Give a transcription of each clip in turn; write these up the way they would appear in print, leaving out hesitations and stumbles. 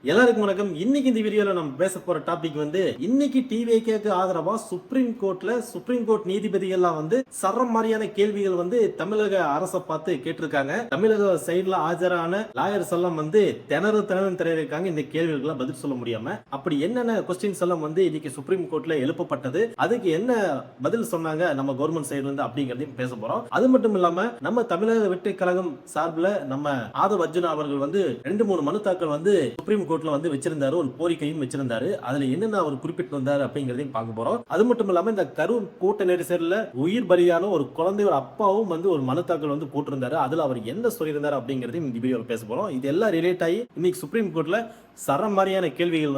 எல்லாருக்கும் வணக்கம். இன்னைக்கு இந்த வீடியோல நம்ம பேச போற டாபிக் இன்னைக்கு டிவிகேக்கு ஆதரவா சுப்ரீம் கோர்ட் நீதிபதிகள்லாம் சரம் மாதிரியான கேள்விகள் தமிழக அரசை பார்த்து கேட்டிருக்காங்க. தமிழக சைடுல ஆஜரான லாயர்ஸ் எல்லாம் திணறு திணறிருக்காங்க இந்த கேள்விகளுக்கு பதில் சொல்ல முடியாம. அப்படி என்னென்ன கொஸ்டின்ஸ் எல்லாம் இன்னைக்கு சுப்ரீம் கோர்ட்ல எழுப்பப்பட்டது, அதுக்கு என்ன பதில் சொன்னாங்க நம்ம கவர்மெண்ட் சைடுல இருந்து அப்படிங்கறதையும் பேச போறோம். அது மட்டும் இல்லாம நம்ம தமிழக வெற்றி கழகம் சார்பில் நம்ம ஆதவ் அர்ஜுனா அவர்கள் 2-3 மனு தாக்கல் சுப்ரீம் கோர்ட்ல வச்சிருந்தாரு, ஒரு கோரிக்கையும் வச்சிருந்தாரு. அதுல என்னென்ன அவர் குறிப்பிட்டு வந்தாரு அப்படிங்கறதையும் பார்க்க போறோம். அது மட்டும் இல்லாம இந்த கரூர் கூட்ட நெரிசல்ல உயிர் பலியான ஒரு குழந்தையோட அப்பாவும் ஒரு மனு தாக்கல் போட்டிருந்தாரு. அதுல அவர் என்ன சொல்லியிருந்தாரு அப்படிங்கறதையும் இந்த வீடியோல பேச போறோம். இது எல்லாம் ரிலேட் ஆகி இன்னைக்கு சுப்ரீம் கோர்ட்ல சரம் மாதிரியான கேள்விகள்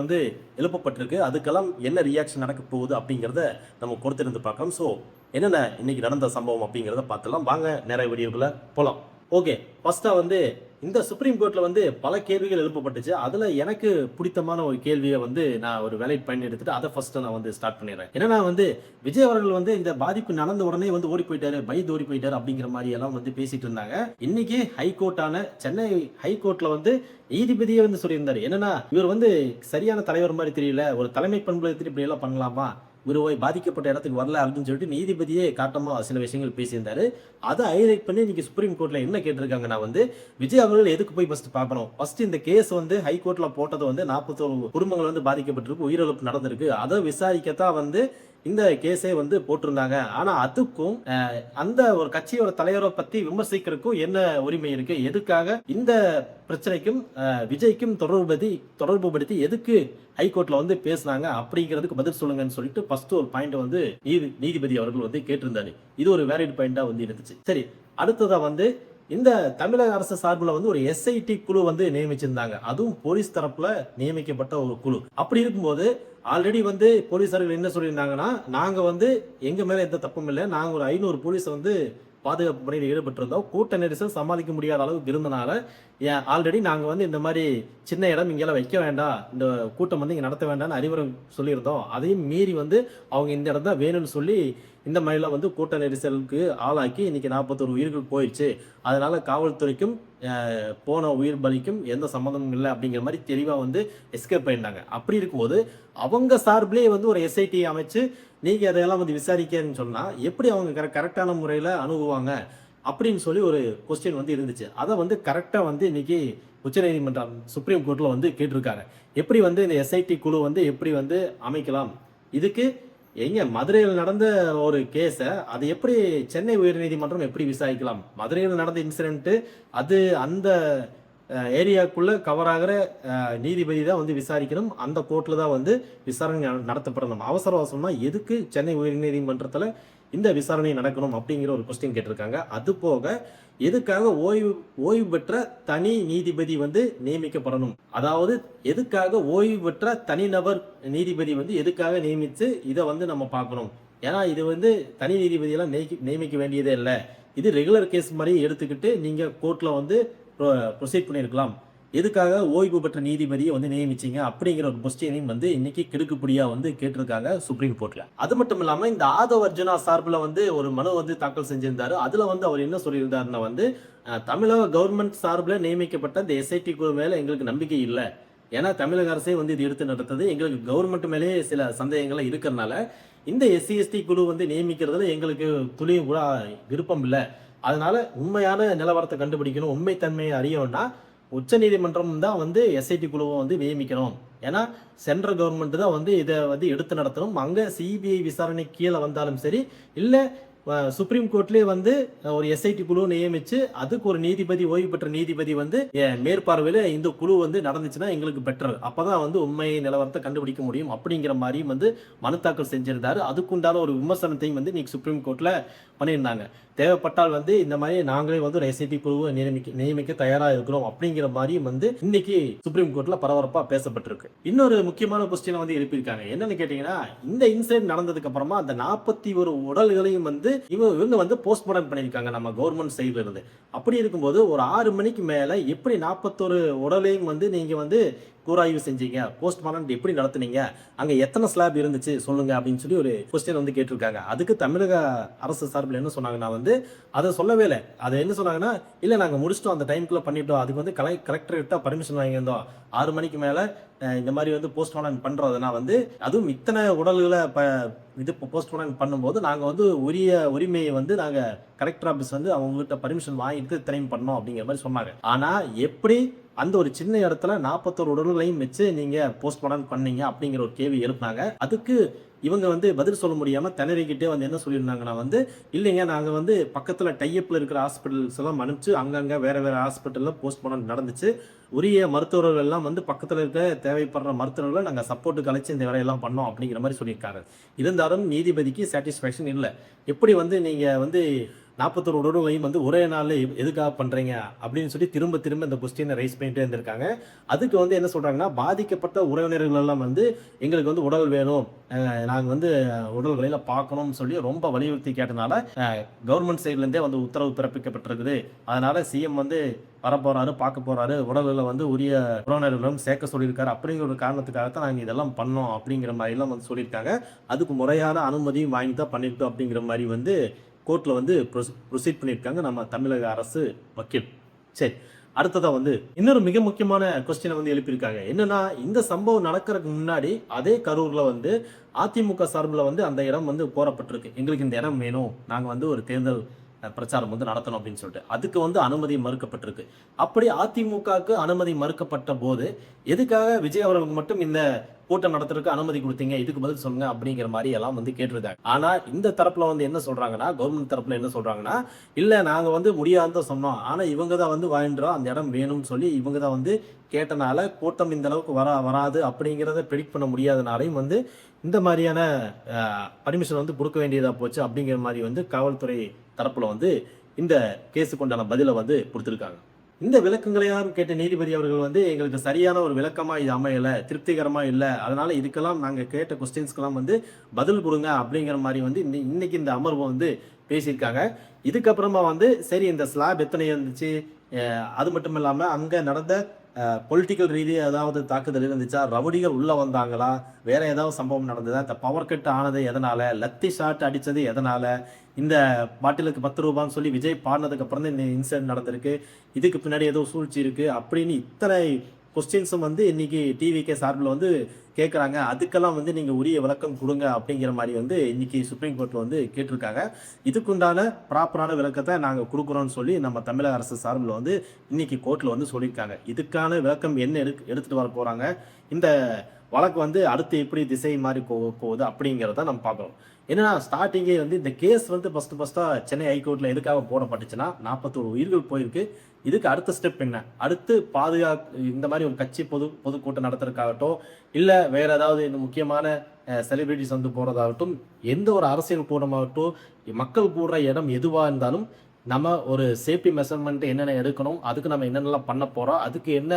எழுப்பப்பட்டிருக்கு. அதுக்கெல்லாம் என்ன ரியாக்ஷன் நடக்க போகுது அப்படிங்கறத நம்ம பொறுத்திருந்து பார்க்கலாம். சோ என்னென்ன இன்னைக்கு நடந்த சம்பவம் அப்படிங்கறத பார்த்தலாம். வாங்க நிறைய வீடியோக்குள்ள போலாம். ஓகே, ஃபர்ஸ்டா இந்த சுப்ரீம் கோர்ட்ல பல கேள்விகள் எழுப்பப்பட்டுச்சு. அதுல எனக்கு பிடித்தமான ஒரு கேள்வியை நான் ஒரு வேலைட் பயன் எடுத்துட்டு அதை ஃபர்ஸ்ட் நான் ஸ்டார்ட் பண்ணிடுறேன். என்னன்னா விஜய் அவர்கள் இந்த பாதிப்பு நடந்த உடனே ஓடி போயிட்டாரு, பயந்து ஓடி போயிட்டாரு அப்படிங்கிற மாதிரி எல்லாம் பேசிட்டு இருந்தாங்க. இன்னைக்கு ஹைகோர்ட்டான சென்னை ஹைகோர்ட்ல நீதிபதியே சொல்லியிருந்தாரு. என்னன்னா இவர் சரியான தலைவர் மாதிரி தெரியல, ஒரு தலைமை பண்புல இப்படி எல்லாம் பண்ணலாமா, இவர் பாதிக்கப்பட்ட இடத்துக்கு வரல அப்படின்னு சொல்லிட்டு நீதிபதியே காட்டமா சில விஷயங்கள் பேசியிருந்தாரு. அதை ஹைலைட் பண்ணி இன்னைக்கு சுப்ரீம் கோர்ட்ல என்ன கேட்டிருக்காங்கன்னா விஜய் அவர்கள் எதுக்கு போய் ஃபர்ஸ்ட் பார்க்கணும், ஃபர்ஸ்ட் இந்த கேஸ் ஹைகோர்ட்ல போட்டது 41 குடும்பங்கள் பாதிக்கப்பட்டிருக்கு, உயிரிழப்பு நடந்திருக்கு, அதை விசாரிக்கத்தான் இந்த கேஸே போட்டிருந்தாங்க. ஆனா அதுக்கும் அந்த ஒரு கட்சியோட தலைவரை பத்தி விமர்சிக்கிறதுக்கும் என்ன உரிமை இருக்கு, எதுக்காக இந்த பிரச்சனைக்கும் விஜய்க்கும் தொடர்புபடுத்தி எதுக்கு ஹைகோர்ட்ல பேசினாங்க அப்படிங்கிறதுக்கு பதில் சொல்லுங்கன்னு சொல்லிட்டு ஃபர்ஸ்ட் ஒரு பாயிண்ட் நீதிபதி அவர்கள் கேட்டிருந்தாரு. இது ஒரு வேலிட் பாயிண்டா இருந்துச்சு. சரி, அடுத்ததா இந்த தமிழக அரசு சார்பில் ஒரு எஸ்ஐடி குழு நியமிச்சிருந்தாங்க. அதுவும் போலீஸ் தரப்புல நியமிக்கப்பட்ட ஒரு குழு. அப்படி இருக்கும்போது ஆல்ரெடி போலீசார்கள் என்ன சொல்லியிருந்தாங்கன்னா, நாங்க எங்க மேல எந்த தப்பும் இல்லை, நாங்க ஒரு 500 போலீஸ் பாதுகாப்பு பணியில் ஈடுபட்டிருந்தோம், கூட்ட நெரிசல் சமாளிக்க முடியாத அளவுக்கு இருந்தனால ஆல்ரெடி நாங்க இந்த மாதிரி சின்ன இடம் இங்கெல்லாம் வைக்க வேண்டாம், இந்த கூட்டம் இங்க நடத்த வேண்டாம்னு அறிவுரை சொல்லியிருந்தோம். அதையும் மீறி அவங்க இந்த இடம் தான் வேணும்னு சொல்லி இந்த மாதிரிலாம் கூட்ட நெரிசலுக்கு ஆளாக்கி இன்னைக்கு 41 உயிர்கள் போயிடுச்சு. அதனால காவல்துறைக்கும் போன உயிர் பலிக்கும் எந்த சம்மந்தமும் இல்லை அப்படிங்கிற மாதிரி தெளிவா எஸ்கேப் பண்ணிட்டாங்க. அப்படி இருக்கும்போது அவங்க சார்பிலே ஒரு எஸ்ஐடி அமைச்சு நீங்க அதையெல்லாம் விசாரிக்கன்னு சொன்னா எப்படி அவங்க கரெக்டான முறையில அணுகுவாங்க அப்படின்னு சொல்லி ஒரு கொஸ்டின் இருந்துச்சு. அதை கரெக்டா இன்னைக்கு உச்சநீதிமன்றம் சுப்ரீம் கோர்ட்ல கேட்டிருக்காங்க. எப்படி இந்த எஸ்ஐடி குழு எப்படி அமைக்கலாம், இதுக்கு எங்க மதுரையில் நடந்த ஒரு கேஸ அது எப்படி சென்னை உயர்நீதிமன்றம் எப்படி விசாரிக்கலாம், மதுரையில் நடந்த இன்சிடென்ட் அது அந்த ஏரியாக்குள்ள கவர் ஆகிற நீதிபதி தான் விசாரிக்கணும், அந்த கோர்ட்ல தான் விசாரணை நடத்தப்படணும். அவசரமா எதுக்கு சென்னை உயர்நீதிமன்றத்துல இந்த விசாரணை நடக்கணும் அப்படிங்கிற ஒரு கொஸ்டின் கேட்டிருக்காங்க. அது போக எதுக்காக ஓய்வு பெற்ற தனி நீதிபதி நியமிக்கப்படணும், அதாவது எதுக்காக ஓய்வு பெற்ற தனிநபர் நீதிபதி எதுக்காக நியமிச்சு இதை நம்ம பார்க்கணும். ஏன்னா இது தனி நீதிபதி எல்லாம் நியமிக்க வேண்டியதே இல்லை, இது ரெகுலர் கேஸ் மாதிரி எடுத்துக்கிட்டு நீங்க கோர்ட்ல ப்ரொசீட் பண்ணிருக்கலாம், எதுக்காக ஓய்வு பெற்ற நீதிபதியை நியமிச்சிங்க அப்படிங்கிற ஒரு கொஸ்டினையும் இன்னைக்கு கிடுக்குப்படியா கேட்டிருக்காங்க சுப்ரீம் கோர்ட்ல. அது மட்டும் இல்லாம இந்த ஆதவ் அர்ஜுனா சார்பில் ஒரு மனு தாக்கல் செஞ்சிருந்தாரு. அதுல அவர் என்ன சொல்லியிருந்தாருன்னா தமிழக கவர்மெண்ட் சார்பில் நியமிக்கப்பட்ட இந்த எஸ்ஐடி குழு மேல எங்களுக்கு நம்பிக்கை இல்லை, ஏன்னா தமிழக அரசே இது எடுத்து நடத்தது, எங்களுக்கு கவர்மெண்ட் மேலே சில சந்தேகங்கள் இருக்கிறதுனால இந்த எஸ்சி/எஸ்டி குழு நியமிக்கிறதுல எங்களுக்கு துளியும் கூட விருப்பம் இல்லை. அதனால உண்மையான நிலவரத்தை கண்டுபிடிக்கணும், உண்மைத்தன்மையை அறியணும்னா உச்ச நீதிமன்றம் தான் எஸ்ஐடி குழுவை நியமிக்கணும். ஏன்னா சென்ட்ரல் கவர்மெண்ட் தான் இதை எடுத்து நடத்தணும். அங்க சிபிஐ விசாரணை கீழே வந்தாலும் சரி, இல்ல சுப்ரீம் கோர்ட்லயே ஒரு எஸ்ஐடி குழு நியமிச்சு அதுக்கு ஒரு நீதிபதி, ஓய்வு பெற்ற நீதிபதி மேற்பார்வையில இந்த குழு நடந்துச்சுன்னா எங்களுக்கு பெட்டர், அப்பதான் உண்மை நிலவரத்தை கண்டுபிடிக்க முடியும் அப்படிங்கிற மாதிரி மனு தாக்கல் செஞ்சிருந்தாரு. அதுக்குண்டான ஒரு விமர்சனத்தையும் இன்னைக்கு சுப்ரீம் கோர்ட்ல பண்ணியிருந்தாங்க. தேவைப்பட்டால் இந்த மாதிரி நாங்களே ஒரு எஸ்ஐடி குழுவை நியமிக்க தயாரா இருக்கிறோம் அப்படிங்கிற மாதிரி இன்னைக்கு சுப்ரீம் கோர்ட்ல பரபரப்பா பேசப்பட்டிருக்கு. இன்னொரு முக்கியமான கொஸ்டின் எழுப்பியிருக்காங்க. என்னன்னு கேட்டீங்கன்னா, இந்த இன்சிடென்ட் நடந்ததுக்கு அப்புறமா அந்த 41 உடல்களையும் இவங்க போஸ்ட்மார்ட்டம் பண்ணியிருக்காங்க நம்ம கவர்மெண்ட் சைடுல இருந்து. அப்படி இருக்கும்போது ஒரு 6 மணிக்கு மேல எப்படி 41 உடலையும் நீங்க கூராய்வு செஞ்சீங்க, போஸ்ட்மார்ட்டம் எப்படி நடத்துனீங்க, அங்க எத்தனை ஸ்லாப் இருந்துச்சு சொல்லுங்க அப்படின்னு சொல்லி ஒரு கொஸ்டின் வந்து கேட்டிருக்காங்க. அதுக்கு தமிழக அரசு சார்பில் என்ன சொன்னாங்கன்னா வந்து அதை சொல்லவே இல்லை. அதை என்ன சொன்னாங்கன்னா, இல்லை நாங்கள் முடிச்சிட்டோம், அந்த டைமுக்குள்ள பண்ணிட்டோம், அதுக்கு வந்து கலெக்டர்கிட்ட பர்மிஷன் வாங்கியிருந்தோம், 6 மணிக்கு மேலே இந்த மாதிரி வந்து போஸ்ட்மார்ட்டம் பண்றதுனா வந்து அதுவும் இத்தனை உடல்களை இது போஸ்ட்மார்ட்டம் பண்ணும்போது நாங்கள் வந்து உரிமையை வந்து நாங்கள் கலெக்டர் ஆஃபீஸ் வந்து அவங்ககிட்ட பர்மிஷன் வாங்கிட்டு இத்தனையும் பண்ணோம் அப்படிங்கிற மாதிரி சொன்னாங்க. ஆனால் எப்படி அந்த ஒரு சின்ன இடத்துல 41 உடல்களையும் வச்சு நீங்க போஸ்ட்மார்ட்டம் பண்ணீங்க அப்படிங்கிற ஒரு கேள்வி எழுப்பினாங்க. அதுக்கு இவங்க வந்து பதில் சொல்ல முடியாம திணறிக்கிட்டே வந்து என்ன சொல்லியிருந்தாங்கன்னா வந்து, இல்லைங்க நாங்க வந்து பக்கத்துல டைப்ல இருக்கிற ஹாஸ்பிட்டல்ஸ் எல்லாம் அனுப்பிச்சு அங்கங்க வேற வேற ஹாஸ்பிட்டல்ல போஸ்ட்மார்ட்டம் நடந்துச்சு, உரிய மருத்துவர்கள் எல்லாம் வந்து பக்கத்துல இருக்க தேவைப்படுற மருத்துவர்களை நாங்க சப்போர்ட்டுக்கு அழைச்சு இந்த வேலையெல்லாம் பண்ணோம் அப்படிங்கிற மாதிரி சொல்லியிருக்காரு. இருந்தாலும் நீதிபதிக்கு சாட்டிஸ்ஃபேக்ஷன் இல்லை. எப்படி வந்து நீங்க வந்து 41 உடல்களையும் வந்து ஒரே நாளில் எதுக்காக பண்ணுறீங்க அப்படின்னு சொல்லி திரும்ப திரும்ப இந்த கொஸ்டினை ரைஸ் பண்ணிட்டே இருந்திருக்காங்க. அதுக்கு வந்து என்ன சொல்கிறாங்கன்னா, பாதிக்கப்பட்ட உறவினர்கள் எல்லாம் வந்து எங்களுக்கு வந்து உடல் வேணும், நாங்கள் வந்து உடல்களையில் பார்க்கணும்னு சொல்லி ரொம்ப வலியுறுத்தி கேட்டனால கவர்மெண்ட் சைட்லேருந்தே வந்து உத்தரவு பிறப்பிக்கப்பட்டிருக்குது. அதனால் சிஎம் வந்து வரப்போகிறாரு, பார்க்க போகிறாரு, உடல்களில் வந்து உரிய உறவினர்களும் சேர்க்க சொல்லியிருக்காரு அப்படிங்கிற ஒரு காரணத்துக்காகத்தான் நாங்கள் இதெல்லாம் பண்ணோம் அப்படிங்கிற மாதிரிலாம் வந்து சொல்லியிருக்காங்க. அதுக்கு முறையான அனுமதியும் வாங்கி தான் பண்ணியிருக்கோம் அப்படிங்கிற மாதிரி வந்து கோர்ட்டில் வந்து ப்ரொசீட் பண்ணியிருக்காங்க நம்ம தமிழக அரசு வக்கீல். சரி, அடுத்ததாக வந்து இன்னொரு மிக முக்கியமான கொஸ்டினை வந்து எழுப்பியிருக்காங்க. என்னன்னா, இந்த சம்பவம் நடக்கிறதுக்கு முன்னாடி அதே கரூரில் வந்து அதிமுக சார்பில் வந்து அந்த இடம் வந்து கோரப்பட்டிருக்கு, எங்களுக்கு இந்த இடம் வேணும், நாங்கள் வந்து ஒரு தேர்தல் பிரச்சாரம் வந்து நடத்தணும் அப்படின்னு சொல்லிட்டு. அதுக்கு வந்து அனுமதி மறுக்கப்பட்டிருக்கு. அப்படி அதிமுகவுக்கு அனுமதி மறுக்கப்பட்ட போது எதுக்காக விஜய் அவர்களுக்கு மட்டும் இந்த கூட்டம் நடத்துறதுக்கு அனுமதி கொடுத்தீங்க, இதுக்கு பதில் சொல்லுங்க அப்படிங்கிற மாதிரி எல்லாம் வந்து கேட்டிருக்காங்க. ஆனா இந்த தரப்புல வந்து என்ன சொல்றாங்கன்னா, கவர்மெண்ட் தரப்புல என்ன சொல்றாங்கன்னா, இல்ல நாங்க வந்து முடியாதுன்னு சொன்னோம், ஆனா இவங்க தான் வந்து வாங்கின்றோம், அந்த இடம் வேணும்னு சொல்லி இவங்க தான் வந்து கேட்டனால கூட்டம் இந்த அளவுக்கு வராது அப்படிங்கிறத ப்ரெடிக்ட் பண்ண முடியாதனாலையும் வந்து இந்த மாதிரியான பர்மிஷன் வந்து கொடுக்க வேண்டியதா போச்சு அப்படிங்கிற மாதிரி வந்து காவல்துறை தரப்புல வந்து இந்த கேஸுக்கு உண்டான பதிலை வந்து கொடுத்துருக்காங்க. இந்த விளக்கங்களையும் கேட்ட நீதிபதி அவர்கள் வந்து எங்களுக்கு சரியான ஒரு விளக்கமா இது அமையல, திருப்திகரமா இல்லை, அதனால இதுக்கெல்லாம் நாங்க கேட்ட கொஸ்டின்ஸ்க்கெல்லாம் வந்து பதில் கொடுங்க அப்படிங்கிற மாதிரி வந்து இன்னைக்கு இந்த அமர்வு வந்து பேசியிருக்காங்க. இதுக்கப்புறமா வந்து சரி இந்த ஸ்லாப் எத்தனை இருந்துச்சு, அது மட்டும் இல்லாம அங்க நடந்த பொலிட்டிக்கல் ரீதியாக ஏதாவது தாக்குதல் இருந்துச்சா, ரவுடிகள் உள்ள வந்தாங்களா, வேற ஏதாவது சம்பவம் நடந்ததா, இந்த பவர் கட் ஆனது எதனால, லத்தி ஷாட் அடிச்சது எதனால, இந்த பாட்டிலுக்கு 10 ரூபான்னு சொல்லி விஜய் பாடினதுக்கு அப்புறம் தான் இந்த இன்சிடென்ட் நடந்திருக்கு, இதுக்கு பின்னாடி ஏதோ சூழ்ச்சி இருக்கு அப்படின்னு இத்தனை கொஸ்டின்ஸும் வந்து இன்னைக்கு டிவிகே சார்பில் வந்து கேட்குறாங்க. அதுக்கெல்லாம் வந்து நீங்கள் உரிய விளக்கம் கொடுங்க அப்படிங்கிற மாதிரி வந்து இன்னைக்கு சுப்ரீம் கோர்ட்டில் வந்து கேட்டிருக்காங்க. இதுக்குண்டான ப்ராப்பரான விளக்கத்தை நாங்கள் கொடுக்குறோன்னு சொல்லி நம்ம தமிழக அரசு சார்பில் வந்து இன்னைக்கு கோர்ட்டில் வந்து சொல்லியிருக்காங்க. இதுக்கான விளக்கம் என்ன எடுத்துகிட்டு வர போகிறாங்க, இந்த வழக்கு வந்து அடுத்து எப்படி திசை மாறி போகுது அப்படிங்கிறத நம்ம பார்க்குறோம். என்னன்னா, ஸ்டார்டிங்கே வந்து இந்த கேஸ் வந்து ஃபஸ்ட்டாக சென்னை ஹைகோர்ட்டில் எதுக்காக போடப்பட்டுச்சுன்னா 41 உயிர்கள் போயிருக்கு. இதுக்கு அடுத்த ஸ்டெப் என்ன, அடுத்து இந்த மாதிரி ஒரு கட்சி பொதுக்கூட்டம் நடத்துறதுக்காகட்டும், இல்லை வேற ஏதாவது இந்த முக்கியமான செலிபிரிட்டிஸ் வந்து போகிறதாகட்டும், எந்த ஒரு அரசியல் கூட்டமாகட்டும், மக்கள் கூடுற இடம் எதுவாக இருந்தாலும் நம்ம ஒரு சேஃப்டி மெஷர்மெண்ட் என்னென்ன எடுக்கணும், அதுக்கு நம்ம என்னென்னலாம் பண்ண போகிறோம், அதுக்கு என்ன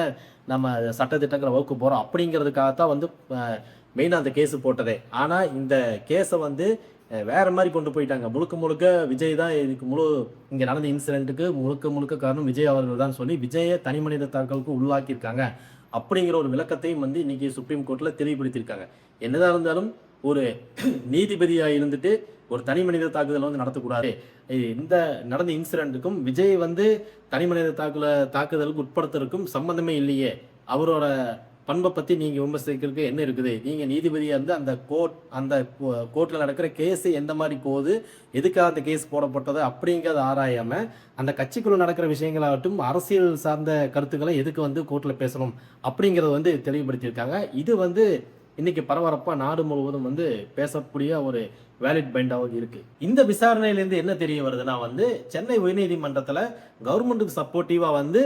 நம்ம சட்டத்திட்டங்களை வகுக்க போகிறோம் அப்படிங்கிறதுக்காகத்தான் வந்து மெயினாக அந்த கேஸு போட்டதே. ஆனால் இந்த கேஸை வந்து வேற மாதிரி கொண்டு போயிட்டாங்க. முழுக்க விஜய் தான் இதுக்கு இங்கே நடந்த இன்சிடென்ட்டுக்கு முழுக்க காரணம் விஜய் அவர்கள் தான் சொல்லி விஜயை தனி மனித தாக்கலுக்கு உள்ளாக்கியிருக்காங்க அப்படிங்கிற ஒரு விளக்கத்தையும் வந்து இன்னைக்கு சுப்ரீம் கோர்ட்டில் தெளிவுபடுத்தியிருக்காங்க. என்னதான் இருந்தாலும் ஒரு நீதிபதியாக இருந்துட்டு ஒரு தனி மனித தாக்குதல் வந்து நடத்தக்கூடாது, இந்த நடந்த இன்சிடென்ட்டுக்கும் விஜய் வந்து தனி மனித தாக்குதலுக்கு உட்படுத்துறதுக்கும் சம்பந்தமே இல்லையே, அவரோட பண்பை பற்றி நீங்கள் விமர்சிக்கிறதுக்கு என்ன இருக்குது, நீங்கள் நீதிபதியாக இருந்து அந்த கோர்ட்டில் நடக்கிற கேஸு எந்த மாதிரி போகுது, எதுக்காக அந்த கேஸ் போடப்பட்டது அப்படிங்கிறத ஆராயாமல் அந்த கட்சிக்குள்ள நடக்கிற விஷயங்களாகட்டும் அரசியல் சார்ந்த கருத்துக்களை எதுக்கு வந்து கோர்ட்டில் பேசணும் அப்படிங்கிறத வந்து தெளிவுபடுத்தியிருக்காங்க. இது வந்து இன்னைக்கு பரபரப்பாக நாடு முழுவதும் வந்து பேசக்கூடிய ஒரு வேலிட் பைண்டாக இருக்கு. இந்த விசாரணையிலேருந்து என்ன தெரிய வருதுன்னா வந்து சென்னை உயர்நீதிமன்றத்தில் கவர்மெண்ட்டுக்கு சப்போர்ட்டிவாக வந்து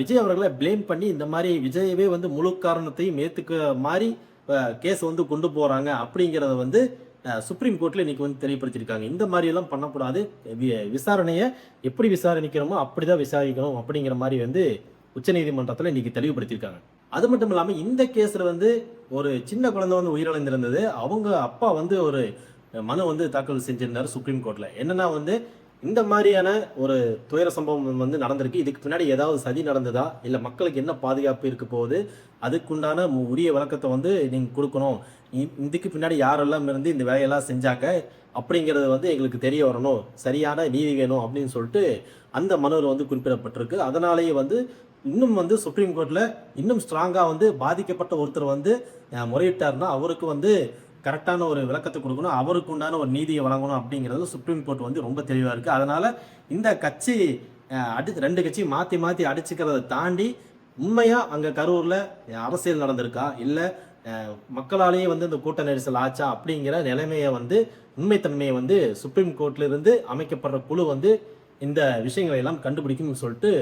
விஜய் அவர்களை பிளேம் பண்ணி இந்த மாதிரி விஜயவே வந்து முழு காரணத்தையும் ஏற்றுக்க மாதிரி கேஸ் வந்து கொண்டு போகிறாங்க அப்படிங்கிறத வந்து சுப்ரீம் கோர்ட்டில் இன்னைக்கு வந்து தெளிவுபடுத்தியிருக்காங்க. இந்த மாதிரியெல்லாம் பண்ணக்கூடாது, விசாரணையை எப்படி விசாரணிக்கிறோமோ அப்படிதான் விசாரிக்கணும் அப்படிங்கிற மாதிரி வந்து உச்சநீதிமன்றத்தில் இன்னைக்கு தெளிவுபடுத்தியிருக்காங்க. அது மட்டும் இல்லாமல் இந்த கேஸில் வந்து ஒரு சின்ன குழந்தை வந்து உயிரிழந்திருந்தது. அவங்க அப்பா வந்து ஒரு மனு வந்து தாக்கல் செஞ்சிருந்தார் சுப்ரீம் கோர்ட்டில். என்னன்னா வந்து இந்த மாதிரியான ஒரு துயர சம்பவம் வந்து நடந்திருக்கு. இதுக்கு பின்னாடி ஏதாவது சதி நடந்ததா? இல்ல மக்களுக்கு என்ன பாதுகாப்பு இருக்க போகுது? அதுக்குண்டான உரிய விளக்கத்த வந்து நீங்க குடுக்கணும். இதுக்கு பின்னாடி யாரெல்லாம் இருந்து இந்த வேலையெல்லாம் செஞ்சாங்க? அப்படிங்கிறது வந்து எங்களுக்கு தெரிய வரணும். சரியான நீதி வேணும் அப்படின்னு சொல்லிட்டு அந்த மனுவுல வந்து குறிப்பிடப்பட்டிருக்கு. அதனாலேயே வந்து இன்னும் வந்து சுப்ரீம் கோர்ட்ல இன்னும் ஸ்ட்ராங்கா வந்து பாதிக்கப்பட்ட ஒருத்தர் வந்து முறையிட்டாருன்னா, அவருக்கு வந்து கரெக்டான ஒரு விளக்கத்த குடுக்கணும். அவருக்கு உண்டான ஒரு நீதிய வழங்கணும் அப்படிங்கிறது சுப்ரீம் கோர்ட் வந்து ரொம்ப தெளிவா இருக்கு. அதனால இந்த கட்சி 2 கட்சியும் மாத்தி மாத்தி அடிச்சுக்கிறத தாண்டி, உண்மையா அங்க கரூர்ல அரசியல் நடந்திருக்கா? இல்ல மக்களாலேயே வந்து இந்த கூட்ட நெரிசல் ஆச்சா? அப்படிங்கிற நிலைமைய வந்து உண்மைத்தன்மைய வந்து சுப்ரீம் கோர்ட்ல இருந்து அமைக்கப்படுற குழு வந்து இந்த விஷயங்களை எல்லாம் கண்டுபிடிக்கும்னு சொல்லிட்டு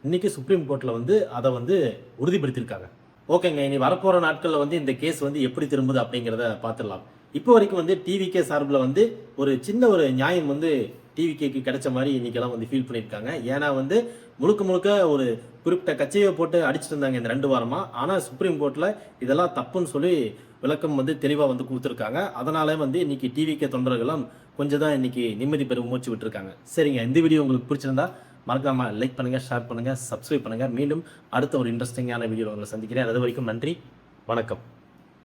இன்னைக்கு சுப்ரீம் கோர்ட்ல வந்து அத வந்து உறுதிப்படுத்தியிருக்காங்க. ஓகேங்க. இனி வரப்போற நாட்கள்ல வந்து இந்த கேஸ் வந்து எப்படி திரும்புது அப்படிங்கிறத பார்த்துடலாம். இப்போ வரைக்கும் வந்து டிவிகே சார்பில வந்து ஒரு சின்ன ஒரு நியாயம் வந்து டிவிகேக்கு கிடைச்ச மாரி இன்னைக்கெல்லாம் வந்து ஃபீல் பண்ணியிருக்காங்க. ஏன்னா வந்து முழுக்க முழுக்க ஒரு குறிப்பிட்ட கட்சியை போட்டு அடிச்சிட்டு இருந்தாங்க இந்த 2 வாரமா. ஆனா சுப்ரீம் கோர்ட்ல இதெல்லாம் தப்புன்னு சொல்லி விளக்கம் வந்து தெளிவா வந்து குடுத்துருக்காங்க. அதனால வந்து இன்னைக்கு டிவிகே தொண்டர்கள்லாம் கொஞ்சம் தான் இன்னைக்கு நிம்மதி பெற மூச்சு விட்டுருக்காங்க. சரிங்க. இந்த வீடியோ உங்களுக்கு பிடிச்சிருந்தா மறக்காம லைக் பண்ணுங்க, ஷேர் பண்ணுங்க, சப்ஸ்கிரைப் பண்ணுங்க. மீண்டும் அடுத்த ஒரு இன்ட்ரெஸ்டிங்கான வீடியோல உங்களை சந்திக்கிறேன். அது வரைக்கும் நன்றி. வணக்கம்.